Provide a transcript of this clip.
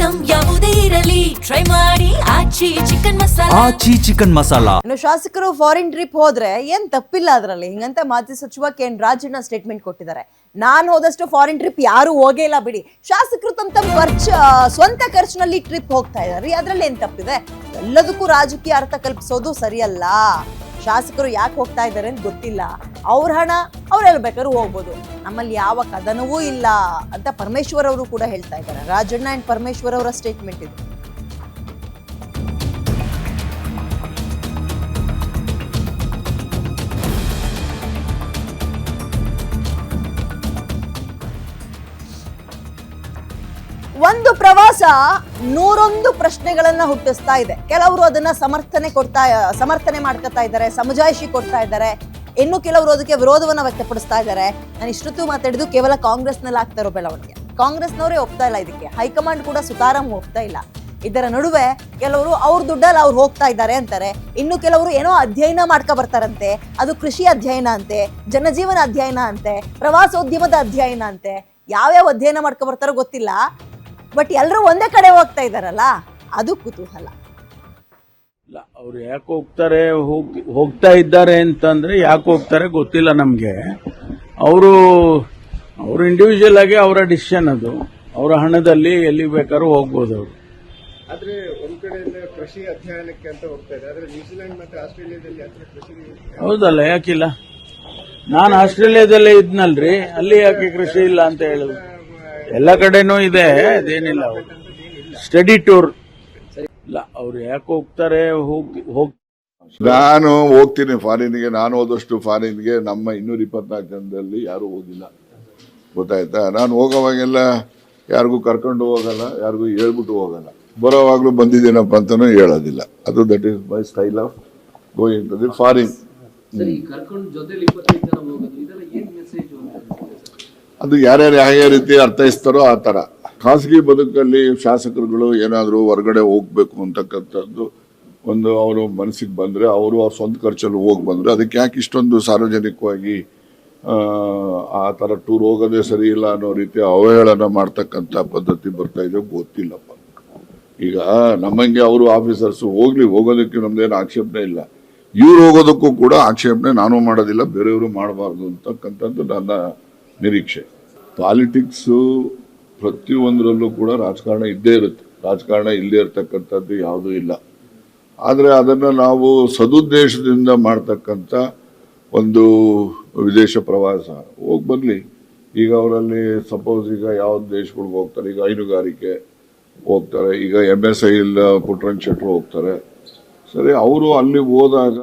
Item ಯಾವುದೇ ಇರಲಿ try ಮಾಡಿ ಆಚಿ ಚಿಕನ್ ಮಸಾಲಾ. ಶಾಸಕರು ಫಾರಿನ್ ಟ್ರಿಪ್ ಹೋದ್ರೆ ಏನ್ ತಪ್ಪಿಲ್ಲ ಅದರಲ್ಲಿ. ಹಿಂಗಂತ ಮಾಜಿ ಸಚಿವ ಕೆ ಎನ್ ರಾಜಣ್ಣ ಸ್ಟೇಟ್ಮೆಂಟ್ ಕೊಟ್ಟಿದ್ದಾರೆ. ನಾನು ಹೋದಷ್ಟು ಫಾರಿನ್ ಟ್ರಿಪ್ ಯಾರು ಹೋಗೇ ಇಲ್ಲ ಬಿಡಿ, ಶಾಸಕರು ತಮ್ಮ ಸ್ವಂತ ಖರ್ಚಿನಲ್ಲಿ ಟ್ರಿಪ್ ಹೋಗ್ತಾ ಇದ್ದಾರೆ, ಅದ್ರಲ್ಲಿ ಏನ್ ತಪ್ಪಿದೆ? ಎಲ್ಲದಕ್ಕೂ ರಾಜಕೀಯ ಅರ್ಥ ಕಲ್ಪಿಸೋದು ಸರಿಯಲ್ಲ. ಶಾಸಕರು ಯಾಕೆ ಹೋಗ್ತಾ ಇದ್ದಾರೆ ಅಂತ ಗೊತ್ತಿಲ್ಲ, ಅವ್ರ ಹಣ ಅವ್ರೆಲ್ಲ ಬೇಕಾದ್ರೂ ಹೋಗ್ಬೋದು, ನಮ್ಮಲ್ಲಿ ಯಾವ ಕದನವೂ ಇಲ್ಲ ಅಂತ ಪರಮೇಶ್ವರ್ ಅವರು ಕೂಡ ಹೇಳ್ತಾ ಇದ್ದಾರೆ. ರಾಜಣ್ಣ ಅಂಡ್ ಪರಮೇಶ್ವರ್ ಅವರ ಸ್ಟೇಟ್ಮೆಂಟ್ ಇದು. ಒಂದು ಪ್ರವಾಸ 101 ಪ್ರಶ್ನೆಗಳನ್ನ ಹುಟ್ಟಿಸ್ತಾ ಇದೆ. ಕೆಲವರು ಅದನ್ನ ಸಮರ್ಥನೆ ಮಾಡ್ಕೊತಾ ಇದ್ದಾರೆ, ಸಮಜಾಯಿಷಿ ಕೊಡ್ತಾ ಇದ್ದಾರೆ. ಇನ್ನು ಕೆಲವರು ಅದಕ್ಕೆ ವಿರೋಧವನ್ನ ವ್ಯಕ್ತಪಡಿಸ್ತಾ ಇದ್ದಾರೆ. ನಾನು ಇಷ್ಟೊತ್ತು ಮಾತಾಡಿದ್ದು ಕೇವಲ ಕಾಂಗ್ರೆಸ್ನಲ್ಲಿ ಆಗ್ತಾ ಇರೋ ಬೆಳವಣಿಗೆ. ಕಾಂಗ್ರೆಸ್ನವರೇ ಒಪ್ತಾ ಇಲ್ಲ ಇದಕ್ಕೆ, ಹೈಕಮಾಂಡ್ ಕೂಡ ಸುತಾರಾಮ್ ಒಪ್ತಾ ಇಲ್ಲ. ಇದರ ನಡುವೆ ಕೆಲವರು ಅವ್ರ ದುಡ್ಡಲ್ಲಿ ಅವ್ರು ಹೋಗ್ತಾ ಇದ್ದಾರೆ ಅಂತಾರೆ. ಇನ್ನು ಕೆಲವರು ಏನೋ ಅಧ್ಯಯನ ಮಾಡ್ಕೊ ಬರ್ತಾರಂತೆ, ಅದು ಕೃಷಿ ಅಧ್ಯಯನ ಅಂತೆ, ಜನಜೀವನ ಅಧ್ಯಯನ ಅಂತೆ, ಪ್ರವಾಸೋದ್ಯಮದ ಅಧ್ಯಯನ ಅಂತೆ. ಯಾವ್ಯಾವ ಅಧ್ಯಯನ ಮಾಡ್ಕೊ ಬರ್ತಾರೋ ಗೊತ್ತಿಲ್ಲ, ಬಟ್ ಎಲ್ಲರೂ ಒಂದೇ ಕಡೆ ಹೋಗ್ತಾ ಇದಾರಲ್ಲ, ಅದು ಕುತೂಹಲ. ಇಲ್ಲ, ಅವ್ರು ಯಾಕೆ ಹೋಗ್ತಾ ಇದ್ದಾರೆ ಅಂತಂದ್ರೆ ಯಾಕೆ ಹೋಗ್ತಾರೆ ಗೊತ್ತಿಲ್ಲ ನಮ್ಗೆ. ಅವರು ಇಂಡಿವಿಜುವಲ್ ಆಗಿ ಅವರ ಡಿಸಿಷನ್, ಅದು ಅವರ ಹಣದಲ್ಲಿ ಎಲ್ಲಿ ಬೇಕಾದ್ರೂ ಹೋಗ್ಬೋದು ಅವರು. ಆದ್ರೆ ಒಂದ್ ಕಡೆಯಿಂದ ಕೃಷಿ ಅಧ್ಯಯನಕ್ಕೆ ಅಂತ ಹೋಗ್ತಾ ಇದೆ, ಆದ್ರೆ ನ್ಯೂಜಿಲೆಂಡ್ ಮತ್ತೆ ಆಸ್ಟ್ರೇಲಿಯಾದಲ್ಲಿ ಕೃಷಿ. ಹೌದಲ್ಲ, ಯಾಕಿಲ್ಲ? ನಾನು ಆಸ್ಟ್ರೇಲಿಯಾದಲ್ಲೇ ಇದ್ನಲ್ರಿ, ಅಲ್ಲಿ ಯಾಕೆ ಕೃಷಿ ಇಲ್ಲ ಅಂತ ಹೇಳುದು? ಎಲ್ಲ ಕಡೆನೂ ಇದೆ, ಅದೇನಿಲ್ಲ. Study tour. ಇಲ್ಲ, ಅವ್ರು ಯಾಕೆ ಹೋಗ್ತಾರೆ ನಾನು ಹೋಗ್ತೀನಿ ಫಾರಿನ್ಗೆ. ನಾನು ಹೋದಷ್ಟು ಫಾರಿನ್ಗೆ ನಮ್ಮ 224 ಜನದಲ್ಲಿ ಯಾರು ಹೋಗಿಲ್ಲ, ಗೊತ್ತಾಯ್ತಾ? ನಾನು ಹೋಗೋವಾಗೆಲ್ಲ ಯಾರಿಗೂ ಕರ್ಕೊಂಡು ಹೋಗಲ್ಲ, ಯಾರಿಗೂ ಹೇಳ್ಬಿಟ್ಟು ಹೋಗಲ್ಲ. ಬರೋವಾಗ್ಲೂ ಬಂದಿದ್ದೀನಪ್ಪ ಅಂತಾನೂ ಹೇಳೋದಿಲ್ಲ. ಅದು that is my style of going to the foreign. ಅದು ಯಾರ್ಯಾರು ಯಾವ ರೀತಿ ಅರ್ಥೈಸ್ತಾರೋ ಆ ತರ. ಖಾಸಗಿ ಬದುಕಲ್ಲಿ ಶಾಸಕರುಗಳು ಏನಾದರೂ ಹೊರಗಡೆ ಹೋಗ್ಬೇಕು ಅಂತಕ್ಕಂಥದ್ದು ಒಂದು ಅವರು ಮನಸ್ಸಿಗೆ ಬಂದ್ರೆ, ಅವರು ಅವ್ರ ಸ್ವಂತ ಖರ್ಚಲ್ಲಿ ಹೋಗಿ ಬಂದ್ರೆ, ಅದಕ್ಕೆ ಯಾಕೆ ಇಷ್ಟೊಂದು ಸಾರ್ವಜನಿಕವಾಗಿ ಆ ತರ ಟೂರ್ ಹೋಗೋದೇ ಸರಿ ಇಲ್ಲ ಅನ್ನೋ ರೀತಿ ಅವಹೇಳನ ಮಾಡ್ತಕ್ಕಂಥ ಪದ್ಧತಿ ಬರ್ತಾ ಇದೆ, ಗೊತ್ತಿಲ್ಲಪ್ಪ. ಈಗ ನಮ್ಮಂಗೆ ಅವರು ಆಫೀಸರ್ಸ್ ಹೋಗೋದಕ್ಕೆ ನಮ್ದೇನು ಆಕ್ಷೇಪಣೆ ಇಲ್ಲ. ಇವ್ರು ಹೋಗೋದಕ್ಕೂ ಕೂಡ ಆಕ್ಷೇಪಣೆ ನಾನು ಮಾಡೋದಿಲ್ಲ, ಬೇರೆಯವರು ಮಾಡಬಾರ್ದು ಅಂತಕ್ಕಂಥದ್ದು ನನ್ನ ನಿರೀಕ್ಷೆ. ಪಾಲಿಟಿಕ್ಸು ಪ್ರತಿಯೊಂದರಲ್ಲೂ ಕೂಡ ರಾಜಕಾರಣ ಇದ್ದೇ ಇರುತ್ತೆ, ರಾಜಕಾರಣ ಇಲ್ಲದೆ ಇರತಕ್ಕಂಥದ್ದು ಯಾವುದೂ ಇಲ್ಲ. ಆದರೆ ಅದನ್ನು ನಾವು ಸದುದ್ದೇಶದಿಂದ ಮಾಡ್ತಕ್ಕಂಥ ಒಂದು ವಿದೇಶ ಪ್ರವಾಸ ಹೋಗಿ ಬರಲಿ. ಈಗ ಅವರಲ್ಲಿ ಸಪೋಸ್ ಈಗ ಯಾವ ದೇಶಗಳಿಗೆ ಹೋಗ್ತಾರೆ, ಈಗ ಹೈನುಗಾರಿಕೆ ಹೋಗ್ತಾರೆ, ಈಗ MSI ಪುಟ್ಟರಂಗ ಶೆಟ್ಟರು ಹೋಗ್ತಾರೆ. ಸರಿ, ಅವರು ಅಲ್ಲಿ ಹೋದಾಗ